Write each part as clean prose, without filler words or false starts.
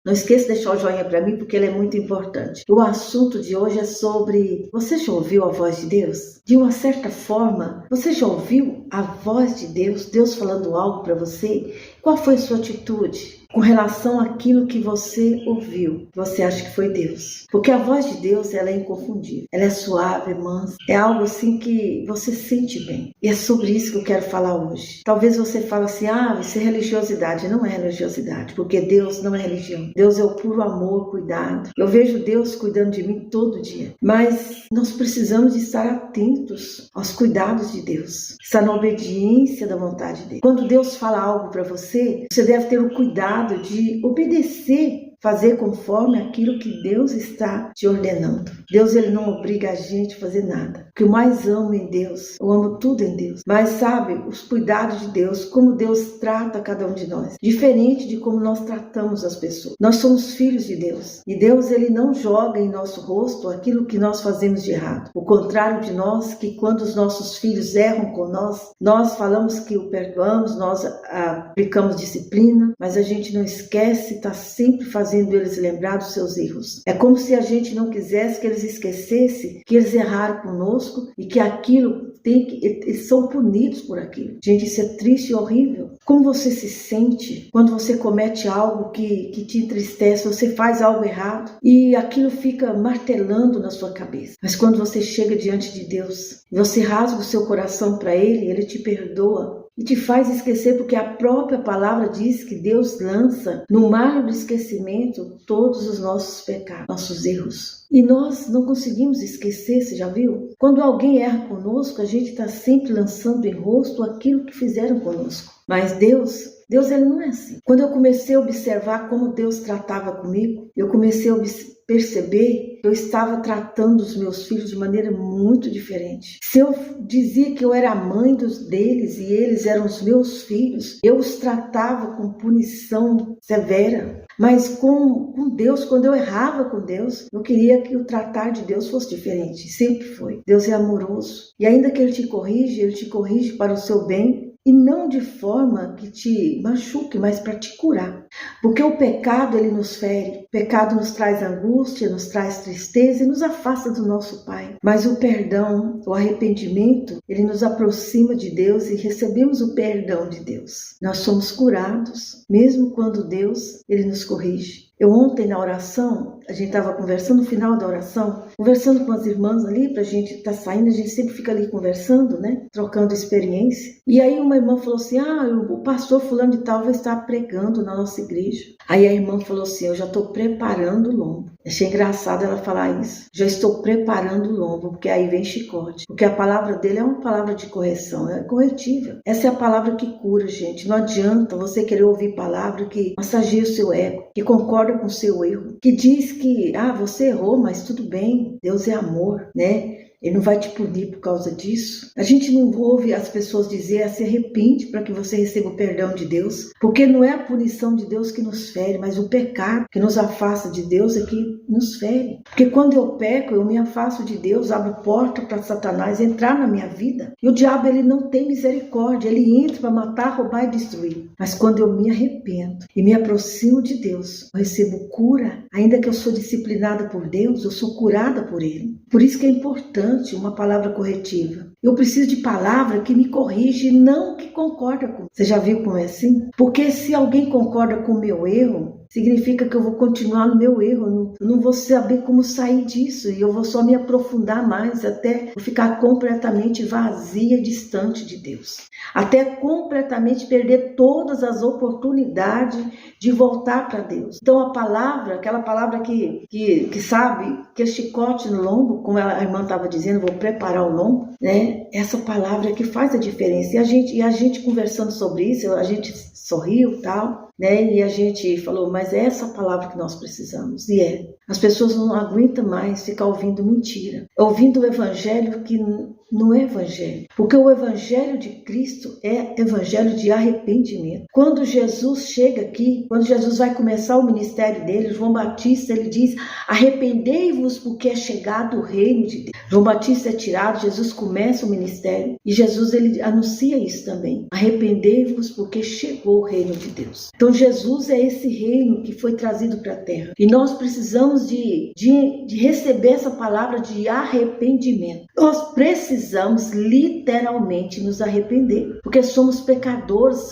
Não esqueça de deixar o joinha para mim, porque ele é muito importante. O assunto de hoje é sobre: você já ouviu a voz de Deus? De uma certa forma, você já ouviu a voz de Deus? Deus falando algo para você? Qual foi a sua atitude com relação àquilo que você ouviu? Você acha que foi Deus? Porque a voz de Deus, ela é inconfundível. Ela é suave, mansa. É algo assim que você sente bem. E é sobre isso que eu quero falar hoje. Talvez você fale assim: isso é religiosidade. Não é religiosidade, porque Deus não é religião. Deus é o puro amor, cuidado. Eu vejo Deus cuidando de mim todo dia. Mas nós precisamos de estar atentos aos cuidados de Deus. Estar na obediência da vontade dele. Quando Deus fala algo para você, você deve ter o cuidado de obedecer, fazer conforme aquilo que Deus está te ordenando. Deus, ele não obriga a gente a fazer nada. O que eu mais amo em Deus, eu amo tudo em Deus. Mas sabe, os cuidados de Deus, como Deus trata cada um de nós. Diferente de como nós tratamos as pessoas. Nós somos filhos de Deus. E Deus, ele não joga em nosso rosto aquilo que nós fazemos de errado. O contrário de nós, que quando os nossos filhos erram com nós falamos que o perdoamos, nós aplicamos disciplina, mas a gente não esquece, está sempre fazendo eles lembrar dos seus erros. É como se a gente não quisesse que eles esquecessem que eles erraram conosco e que aquilo eles são punidos por aquilo. Gente, isso é triste e horrível. Como você se sente quando você comete algo que te entristece, você faz algo errado e aquilo fica martelando na sua cabeça. Mas quando você chega diante de Deus, você rasga o seu coração para Ele, Ele te perdoa. E te faz esquecer, porque a própria palavra diz que Deus lança no mar do esquecimento todos os nossos pecados, nossos erros. E nós não conseguimos esquecer, você já viu? Quando alguém erra conosco, a gente está sempre lançando em rosto aquilo que fizeram conosco. Mas Deus, ele não é assim. Quando eu comecei a observar como Deus tratava comigo, eu comecei a perceber que eu estava tratando os meus filhos de maneira muito diferente. Se eu dizia que eu era a mãe deles e eles eram os meus filhos, eu os tratava com punição severa. Mas com Deus, quando eu errava com Deus, eu queria que o tratar de Deus fosse diferente. Sempre foi. Deus é amoroso. E ainda que Ele te corrige para o seu bem. E não de forma que te machuque, mas para te curar. Porque o pecado, ele nos fere. O pecado nos traz angústia, nos traz tristeza e nos afasta do nosso Pai. Mas o perdão, o arrependimento, ele nos aproxima de Deus e recebemos o perdão de Deus. Nós somos curados, mesmo quando Deus, ele nos corrige. Eu ontem na oração, a gente estava conversando, no final da oração, conversando com as irmãs ali, pra gente estar saindo, a gente sempre fica ali conversando, né? Trocando experiência. E aí uma irmã falou assim: o pastor fulano de tal vai estar pregando na nossa igreja. Aí a irmã falou assim: eu já estou preparando o lombo. Achei engraçado ela falar isso. Já estou preparando o lombo, porque aí vem chicote. Porque a palavra dele é uma palavra de correção, é corretível. Essa é a palavra que cura, gente. Não adianta você querer ouvir palavra que massageia o seu ego, que concorda com o seu erro, que diz que, você errou, mas tudo bem, Deus é amor, né? Ele não vai te punir por causa disso. A gente não ouve as pessoas dizer: se arrepende para que você receba o perdão de Deus. Porque não é a punição de Deus que nos fere, mas o pecado que nos afasta de Deus é que nos fere. Porque quando eu peco, eu me afasto de Deus, abro porta para Satanás entrar na minha vida. E o diabo, ele não tem misericórdia. Ele entra para matar, roubar e destruir. Mas quando eu me arrependo e me aproximo de Deus, eu recebo cura. Ainda que eu sou disciplinada por Deus, eu sou curada por Ele. Por isso que é importante uma palavra corretiva. Eu preciso de palavra que me corrige, não que concorda com. Você já viu como é assim? Porque se alguém concorda com o meu erro, significa que eu vou continuar no meu erro. Eu não vou saber como sair disso. E eu vou só me aprofundar mais até eu ficar completamente vazia e distante de Deus. Até completamente perder todas as oportunidades de voltar para Deus. Então a palavra, aquela palavra que sabe, que é chicote no lombo, como a irmã estava dizendo, vou preparar o lombo, né? Essa palavra que faz a diferença. E a gente conversando sobre isso, a gente sorriu e tal, né? E a gente falou: mas é essa palavra que nós precisamos. E é. As pessoas não aguentam mais ficar ouvindo mentira, ouvindo o evangelho que não é evangelho. Porque o evangelho de Cristo é evangelho de arrependimento. Quando Jesus chega aqui, quando Jesus vai começar o ministério dele, João Batista, ele diz: arrependei-vos porque é chegado o reino de Deus. João Batista é tirado, Jesus começa o ministério e Jesus ele anuncia isso também. Arrependei-vos porque chegou o reino de Deus. Então Jesus é esse reino que foi trazido para a terra. E nós precisamos de receber essa palavra de arrependimento. Nós precisamos literalmente nos arrepender, porque somos pecadores,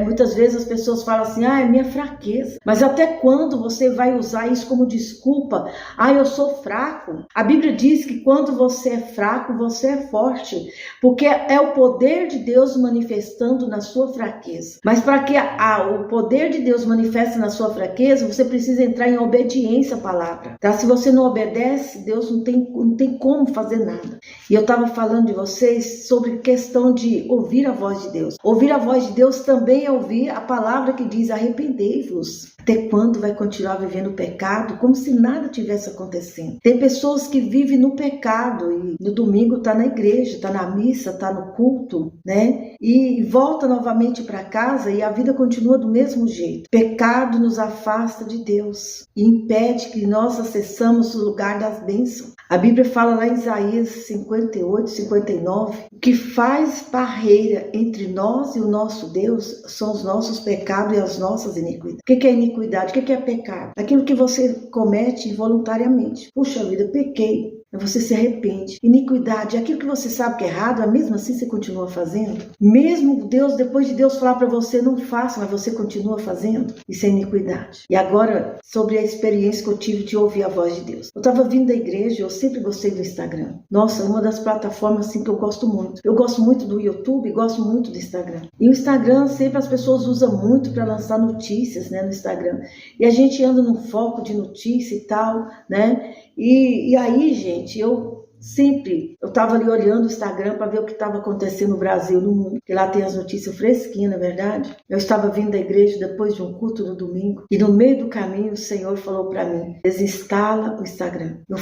muitas vezes as pessoas falam assim: é minha fraqueza. Mas até quando você vai usar isso como desculpa? Eu sou fraco. A Bíblia diz que quando você é fraco, você é forte, porque é o poder de Deus manifestando na sua fraqueza. Mas para que o poder de Deus manifeste na sua fraqueza, você precisa entrar em obediência à palavra. Tá? Se você não obedece, Deus não tem como fazer nada. E eu estava falando de vocês sobre questão de ouvir a voz de Deus. Ouvir a voz de Deus também é ouvir a palavra que diz: arrependei-vos. Até quando vai continuar vivendo o pecado como se nada tivesse acontecendo? Tem pessoas que vivem no pecado e no domingo está na igreja, está na missa, está no culto, né? E volta novamente para casa e a vida continua do mesmo jeito. Pecado nos afasta de Deus e impede que nós acessamos o lugar das bênçãos. A Bíblia fala lá em Isaías 58, 59, o que faz barreira entre nós e o nosso Deus são os nossos pecados e as nossas iniquidades. O que é iniquidade? O que é pecado? Aquilo que você comete involuntariamente. Puxa vida, pequei. Você se arrepende. Iniquidade é aquilo que você sabe que é errado, mas mesmo assim você continua fazendo. Mesmo depois de Deus falar para você, não faça, mas você continua fazendo. Isso é iniquidade. E agora, sobre a experiência que eu tive de ouvir a voz de Deus. Eu estava vindo da igreja, eu sempre gostei do Instagram. Nossa, uma das plataformas assim que eu gosto muito. Eu gosto muito do YouTube, gosto muito do Instagram. E o Instagram sempre as pessoas usam muito para lançar notícias, né, no Instagram. E a gente anda num foco de notícia e tal, né? E aí, gente, eu estava ali olhando o Instagram para ver o que estava acontecendo no Brasil, no mundo, que lá tem as notícias fresquinhas, na verdade. Eu estava vindo da igreja depois de um culto no domingo e no meio do caminho o Senhor falou para mim: desinstala o Instagram. Eu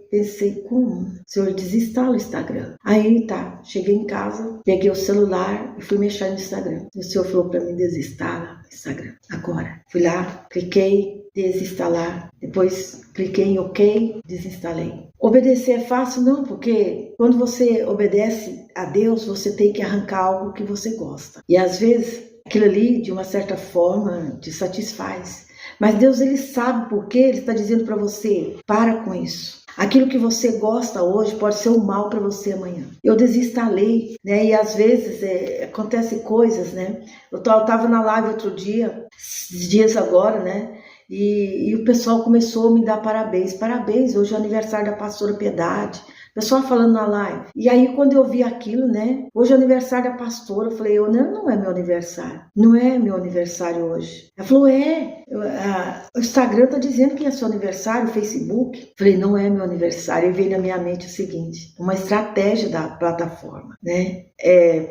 pensei, como? Senhor, desinstala o Instagram. Aí tá, cheguei em casa, peguei o celular e fui mexer no Instagram. O Senhor falou para mim: desinstala o Instagram agora. Fui lá, cliquei, desinstalar, depois cliquei em OK, desinstalei. Obedecer é fácil? Não, porque quando você obedece a Deus, você tem que arrancar algo que você gosta. E às vezes aquilo ali, de uma certa forma, te satisfaz. Mas Deus, ele sabe por quê, ele está dizendo para você: para com isso. Aquilo que você gosta hoje pode ser um mal para você amanhã. Eu desinstalei, né? E às vezes acontecem coisas, né? Eu estava na live outro dia, esses dias agora, né? E o pessoal começou a me dar parabéns. Parabéns, hoje é o aniversário da pastora Piedade. O pessoal falando na live. E aí, quando eu vi aquilo, né? Hoje é o aniversário da pastora. Eu falei: não é meu aniversário. Não é meu aniversário hoje. Ela falou: o Instagram tá dizendo que é seu aniversário, o Facebook. Eu falei: não é meu aniversário. E veio na minha mente o seguinte: uma estratégia da plataforma, né?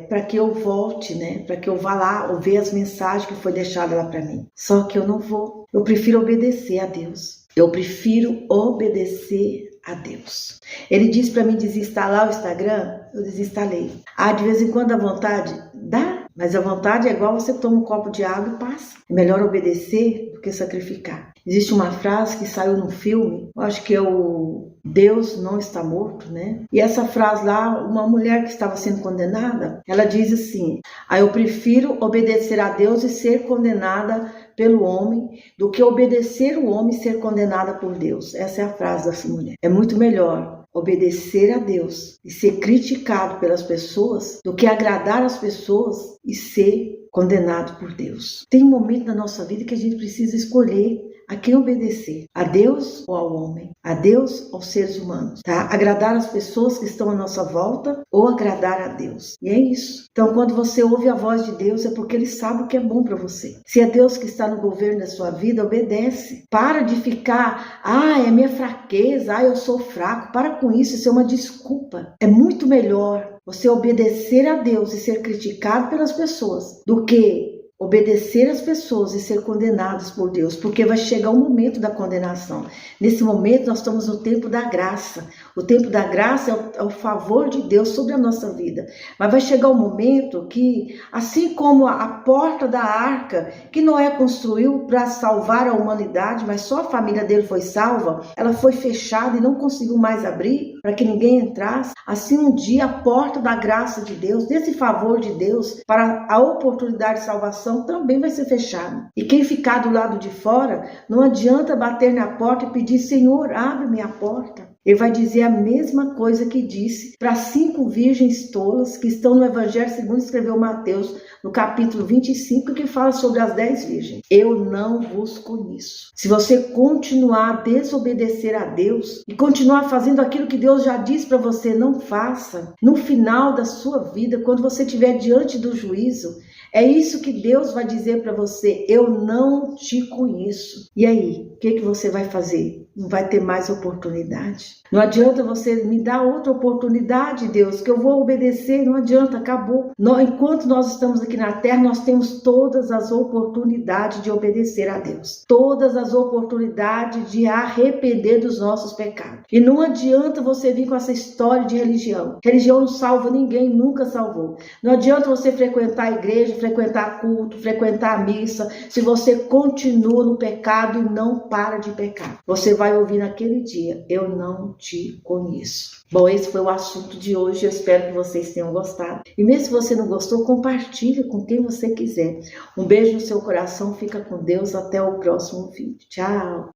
Para que eu volte, né? Para que eu vá lá ou ver as mensagens que foi deixada lá para mim. Só que eu não vou. Eu prefiro obedecer a Deus. Eu prefiro obedecer a Deus. Ele disse para mim desinstalar o Instagram, eu desinstalei. De vez em quando a vontade dá, mas a vontade é igual você toma um copo de água e passa. É melhor obedecer do que sacrificar. Existe uma frase que saiu num filme, eu acho que é o Deus não está morto, né? E essa frase lá, uma mulher que estava sendo condenada, ela diz assim: eu prefiro obedecer a Deus e ser condenada pelo homem do que obedecer o homem e ser condenada por Deus. Essa é a frase dessa mulher. É muito melhor obedecer a Deus e ser criticado pelas pessoas do que agradar as pessoas e ser condenado por Deus. Tem um momento na nossa vida que a gente precisa escolher a quem obedecer, a Deus ou ao homem, a Deus ou aos seres humanos, tá? Agradar as pessoas que estão à nossa volta ou agradar a Deus. E é isso. Então, quando você ouve a voz de Deus, é porque Ele sabe o que é bom para você. Se é Deus que está no governo da sua vida, obedece. Para de ficar: é minha fraqueza, eu sou fraco. Para com isso é uma desculpa. É muito melhor você obedecer a Deus e ser criticado pelas pessoas do que obedecer às pessoas e ser condenados por Deus, porque vai chegar o momento da condenação. Nesse momento nós estamos no tempo da graça. O tempo da graça é o favor de Deus sobre a nossa vida. Mas vai chegar o momento que, assim como a porta da arca, que Noé construiu para salvar a humanidade, mas só a família dele foi salva, ela foi fechada e não conseguiu mais abrir para que ninguém entrasse. Assim um dia a porta da graça de Deus, desse favor de Deus, para a oportunidade de salvação também vai ser fechada. E quem ficar do lado de fora, não adianta bater na porta e pedir: Senhor, abre-me a porta. Ele vai dizer a mesma coisa que disse para 5 virgens tolas que estão no Evangelho segundo escreveu Mateus, no capítulo 25, que fala sobre as 10 virgens. Eu não vos conheço. Se você continuar a desobedecer a Deus e continuar fazendo aquilo que Deus já disse para você não faça, no final da sua vida, quando você estiver diante do juízo, é isso que Deus vai dizer para você: eu não te conheço. E aí, o que você vai fazer? Não vai ter mais oportunidade. Não adianta você me dar outra oportunidade, Deus, que eu vou obedecer. Não adianta, acabou. Enquanto nós estamos aqui na terra, nós temos todas as oportunidades de obedecer a Deus. Todas as oportunidades de arrepender dos nossos pecados. E não adianta você vir com essa história de religião. Religião não salva ninguém, nunca salvou. Não adianta você frequentar a igreja, frequentar culto, frequentar a missa, se você continua no pecado e não para de pecar. Você vai ouvir naquele dia: eu não te conheço. Bom, esse foi o assunto de hoje. Eu espero que vocês tenham gostado. E mesmo se você não gostou, compartilhe com quem você quiser. Um beijo no seu coração. Fica com Deus. Até o próximo vídeo. Tchau!